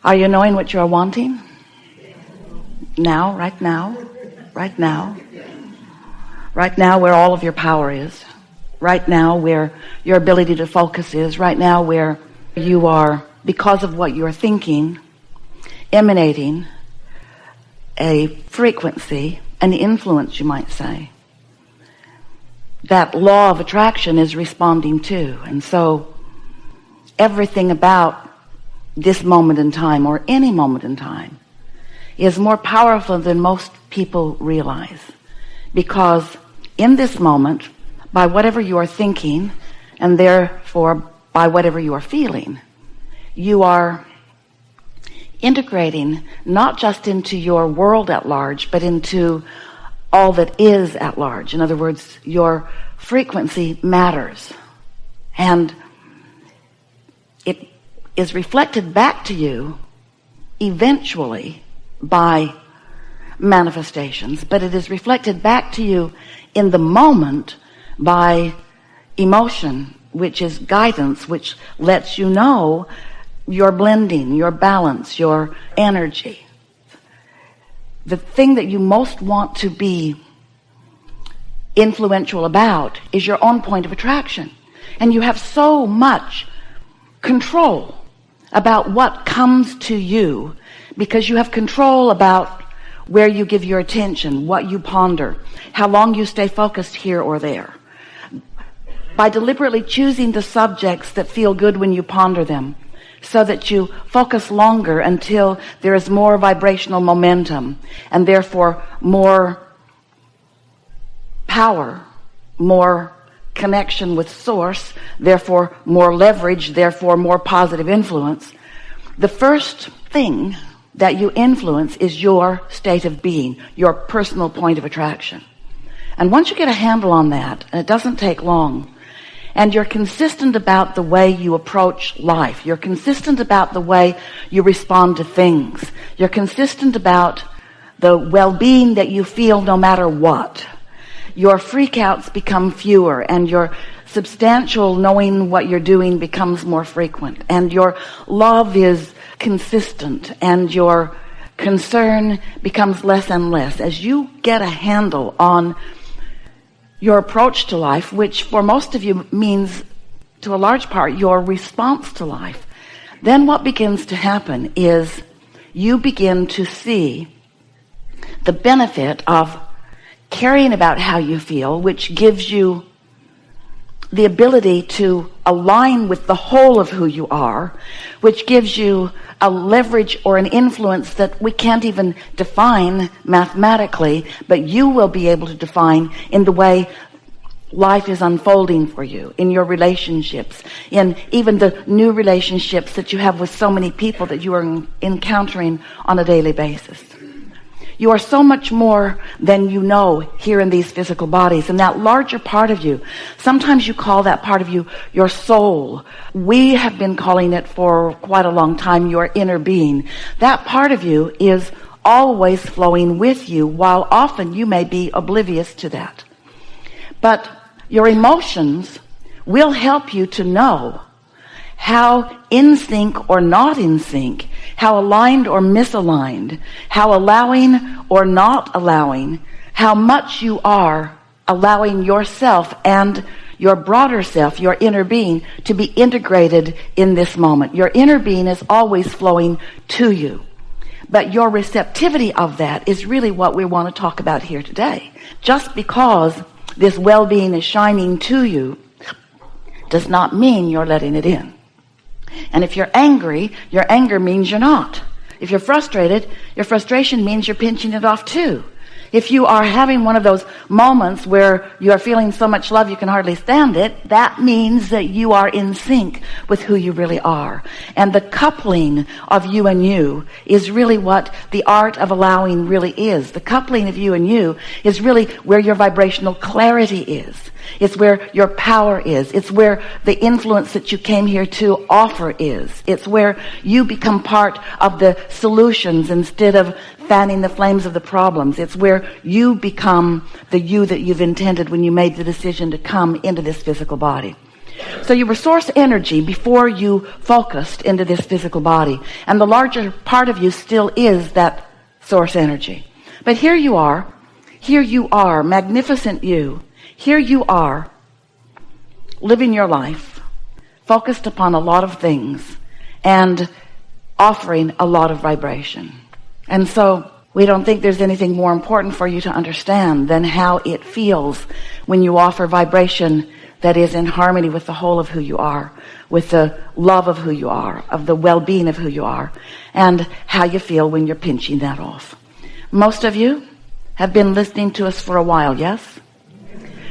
Are you knowing what you're wanting? Now, right now, right now. Right now where all of your power is. Right now where your ability to focus is. Right now where you are, because of what you're thinking, emanating a frequency, an influence, you might say, that law of attraction is responding to. And so everything about this moment in time, or any moment in time, is more powerful than most people realize. Because in this moment, by whatever you are thinking, and therefore by whatever you are feeling, you are integrating not just into your world at large, but into all that is at large. In other words, your frequency matters. And it is reflected back to you eventually by manifestations, but it is reflected back to you in the moment by emotion, which is guidance, which lets you know your blending, your balance, your energy. The thing that you most want to be influential about is your own point of attraction. And you have so much control about what comes to you because you have control about where you give your attention, what you ponder, how long you stay focused here or there. By deliberately choosing the subjects that feel good when you ponder them, so that you focus longer until there is more vibrational momentum and therefore more power, more connection with source, therefore more leverage, therefore more positive influence. The first thing that you influence is your state of being, your personal point of attraction. And once you get a handle on that, and it doesn't take long, and you're consistent about the way you approach life, you're consistent about the way you respond to things, you're consistent about the well-being that you feel no matter what, your freakouts become fewer, and your substantial knowing what you're doing becomes more frequent, and your love is consistent, and your concern becomes less and less. As you get a handle on your approach to life, which for most of you means, to a large part, your response to life, then what begins to happen is you begin to see the benefit of caring about how you feel, which gives you the ability to align with the whole of who you are, which gives you a leverage or an influence that we can't even define mathematically, but you will be able to define in the way life is unfolding for you, in your relationships, in even the new relationships that you have with so many people that you are encountering on a daily basis. You are so much more than you know here in these physical bodies. And that larger part of you, sometimes you call that part of you your soul. We have been calling it for quite a long time your inner being. That part of you is always flowing with you, while often you may be oblivious to that. But your emotions will help you to know how in sync or not in sync, how aligned or misaligned, how allowing or not allowing, how much you are allowing yourself and your broader self, your inner being, to be integrated in this moment. Your inner being is always flowing to you. But your receptivity of that is really what we want to talk about here today. Just because this well-being is shining to you does not mean you're letting it in. And if you're angry, your anger means you're not. If you're frustrated, your frustration means you're pinching it off too. If you are having one of those moments where you are feeling so much love you can hardly stand it, that means that you are in sync with who you really are. And the coupling of you and you is really what the art of allowing really is. The coupling of you and you is really where your vibrational clarity is. It's where your power is. It's where the influence that you came here to offer is. It's where you become part of the solutions instead of fanning the flames of the problems. It's where you become the you that you've intended when you made the decision to come into this physical body. So you were source energy before you focused into this physical body. And the larger part of you still is that source energy. But here you are, magnificent you. Here you are, living your life, focused upon a lot of things and offering a lot of vibration. And so we don't think there's anything more important for you to understand than how it feels when you offer vibration that is in harmony with the whole of who you are, with the love of who you are, of the well-being of who you are, and how you feel when you're pinching that off. Most of you have been listening to us for a while, yes?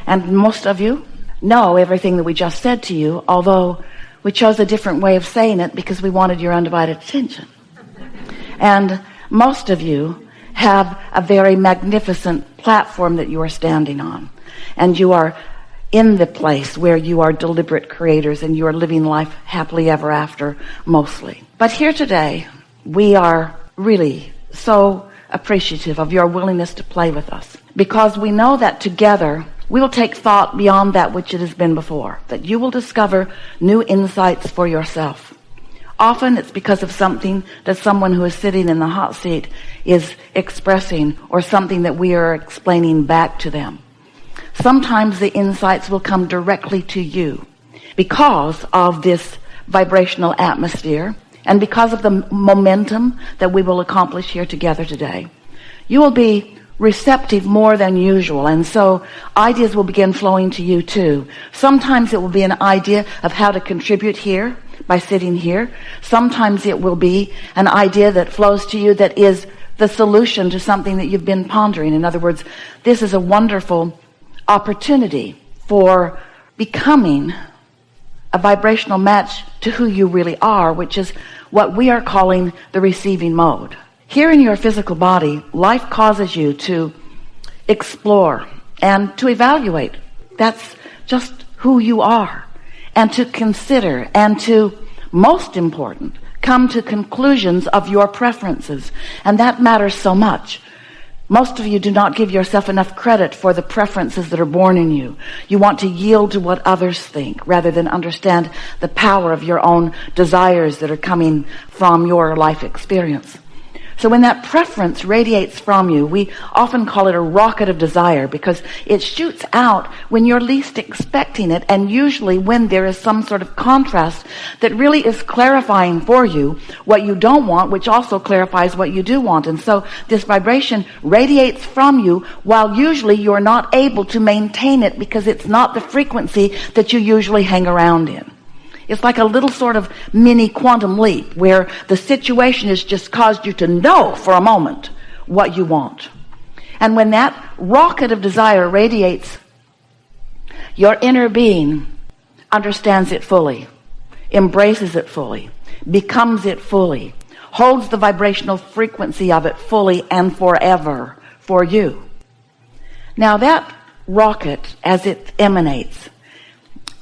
And most of you know everything that we just said to you, although we chose a different way of saying it because we wanted your undivided attention. And most of you have a very magnificent platform that you are standing on. And you are in the place where you are deliberate creators and you are living life happily ever after, mostly. But here today, we are really so appreciative of your willingness to play with us, because we know that together we will take thought beyond that which it has been before, that you will discover new insights for yourself. Often it's because of something that someone who is sitting in the hot seat is expressing, or something that we are explaining back to them. Sometimes the insights will come directly to you because of this vibrational atmosphere and because of the momentum that we will accomplish here together today. You will be receptive more than usual, and so ideas will begin flowing to you too. Sometimes it will be an idea of how to contribute here by sitting here. Sometimes it will be an idea that flows to you that is the solution to something that you've been pondering. In other words, this is a wonderful opportunity for becoming a vibrational match to who you really are, which is what we are calling the receiving mode. Here in your physical body, life causes you to explore and to evaluate. That's just who you are. And to consider and to, most important, come to conclusions of your preferences. And that matters so much. Most of you do not give yourself enough credit for the preferences that are born in you. You want to yield to what others think rather than understand the power of your own desires that are coming from your life experience. So when that preference radiates from you, we often call it a rocket of desire, because it shoots out when you're least expecting it, and usually when there is some sort of contrast that really is clarifying for you what you don't want, which also clarifies what you do want. And so this vibration radiates from you while usually you're not able to maintain it because it's not the frequency that you usually hang around in. It's like a little sort of mini quantum leap where the situation has just caused you to know for a moment what you want. And when that rocket of desire radiates, your inner being understands it fully, embraces it fully, becomes it fully, holds the vibrational frequency of it fully and forever for you. Now that rocket, as it emanates,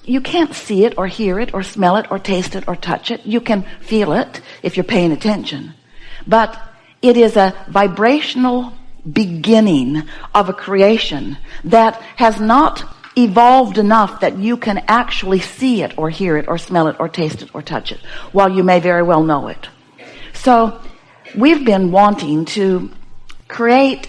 you can't see it or hear it or smell it or taste it or touch it. You can feel it if you're paying attention. But it is a vibrational beginning of a creation that has not evolved enough that you can actually see it or hear it or smell it or taste it or touch it, while you may very well know it. So we've been wanting to create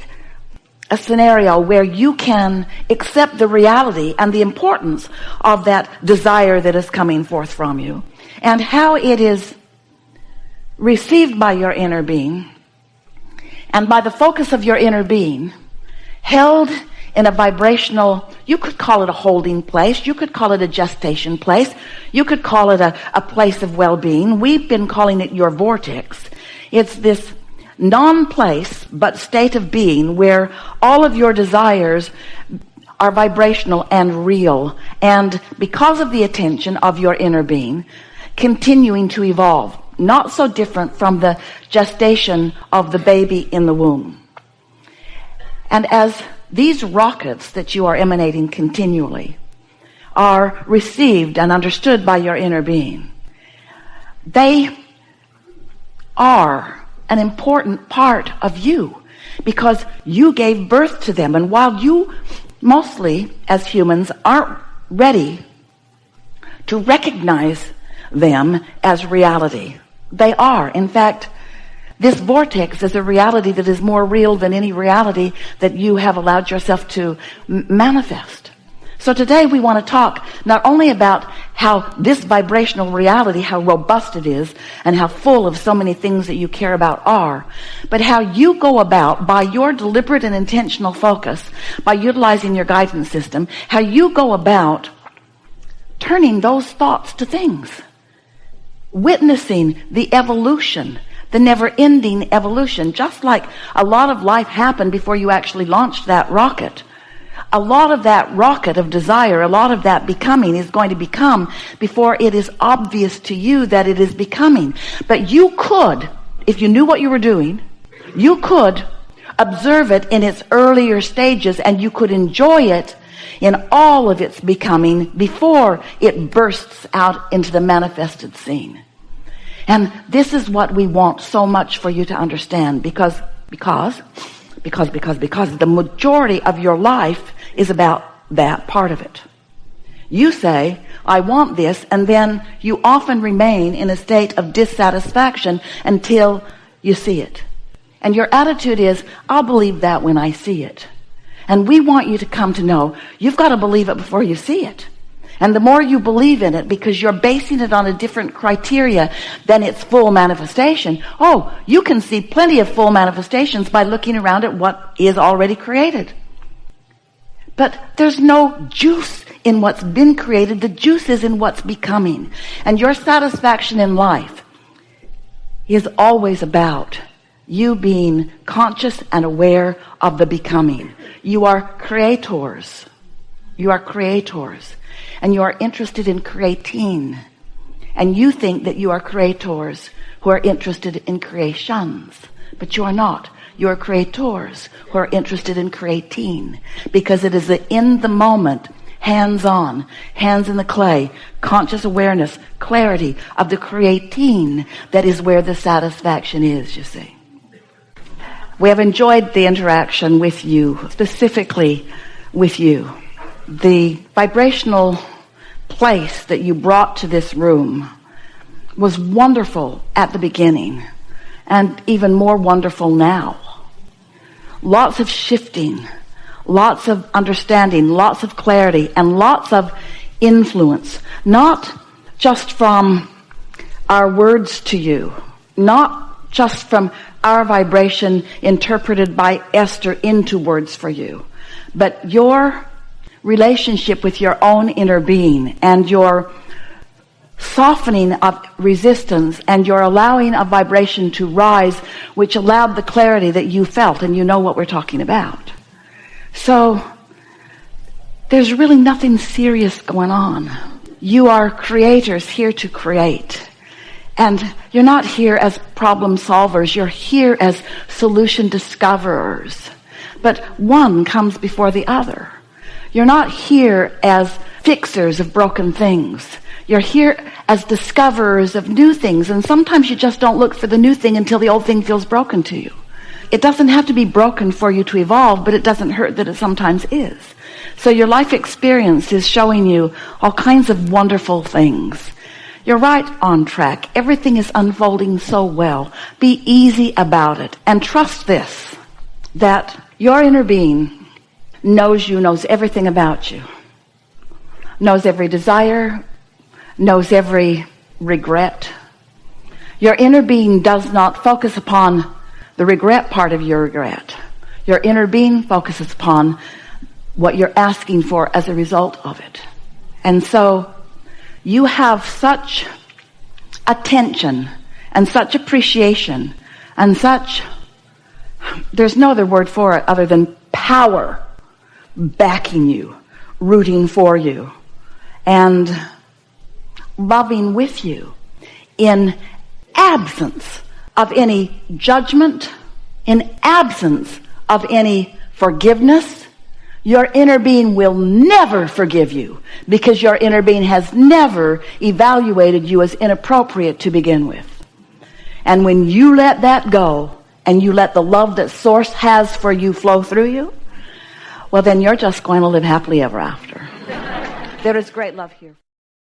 a scenario where you can accept the reality and the importance of that desire that is coming forth from you, and how it is received by your inner being, and by the focus of your inner being, held in a vibrational, you could call it a holding place, you could call it a gestation place, you could call it a place of well-being. We've been calling it your vortex. It's this non-place but state of being where all of your desires are vibrational and real, and because of the attention of your inner being, continuing to evolve. Not so different from the gestation of the baby in the womb. And as these rockets that you are emanating continually are received and understood by your inner being, they are an important part of you because you gave birth to them. And while you mostly as humans aren't ready to recognize them as reality. They are. In fact, this vortex is a reality that is more real than any reality that you have allowed yourself to manifest. So today we want to talk not only about how this vibrational reality, how robust it is, and how full of so many things that you care about are, but how you go about, by your deliberate and intentional focus, by utilizing your guidance system, how you go about turning those thoughts to things, witnessing the evolution, the never-ending evolution. Just like a lot of life happened before you actually launched that rocket, a lot of that rocket of desire, a lot of that becoming is going to become before it is obvious to you that it is becoming. But you could, if you knew what you were doing, you could observe it in its earlier stages, and you could enjoy it in all of its becoming before it bursts out into the manifested scene. And this is what we want so much for you to understand, because the majority of your life is about that part of it. You say, I want this, and then you often remain in a state of dissatisfaction until you see it. And your attitude is, I'll believe that when I see it. And we want you to come to know you've got to believe it before you see it. And the more you believe in it, because you're basing it on a different criteria than its full manifestation, you can see plenty of full manifestations by looking around at what is already created. But there's no juice in what's been created. The juice is in what's becoming. And your satisfaction in life is always about you being conscious and aware of the becoming. You are creators. You are creators. And you are interested in creating. And you think that you are creators who are interested in creations. But you are not. You are creators who are interested in creating. Because it is the in the moment, hands-on, hands in the clay, conscious awareness, clarity of the creating that is where the satisfaction is, you see. We have enjoyed the interaction with you, specifically with you. The vibrational place that you brought to this room was wonderful at the beginning, and even more wonderful now. Lots of shifting, lots of understanding, lots of clarity, and lots of influence, not just from our words to you, not just from our vibration interpreted by Esther into words for you, but your relationship with your own inner being and your softening of resistance and your allowing of vibration to rise, which allowed the clarity that you felt, and you know what we're talking about. So there's really nothing serious going on. You are creators here to create. And you're not here as problem solvers. You're here as solution discoverers. But one comes before the other. You're not here as fixers of broken things. You're here as discoverers of new things. And sometimes you just don't look for the new thing until the old thing feels broken to you. It doesn't have to be broken for you to evolve, but it doesn't hurt that it sometimes is. So your life experience is showing you all kinds of wonderful things. You're right on track. Everything is unfolding so well. Be easy about it. And trust this, that your inner being knows you, knows everything about you. Knows every desire, knows every regret. Your inner being does not focus upon the regret part of your regret. Your inner being focuses upon what you're asking for as a result of it. And so you have such attention and such appreciation and such, there's no other word for it other than power backing you, rooting for you, and loving with you in absence of any judgment, in absence of any forgiveness. Your inner being will never forgive you because your inner being has never evaluated you as inappropriate to begin with. And when you let that go and you let the love that Source has for you flow through you, well, then you're just going to live happily ever after. There is great love here.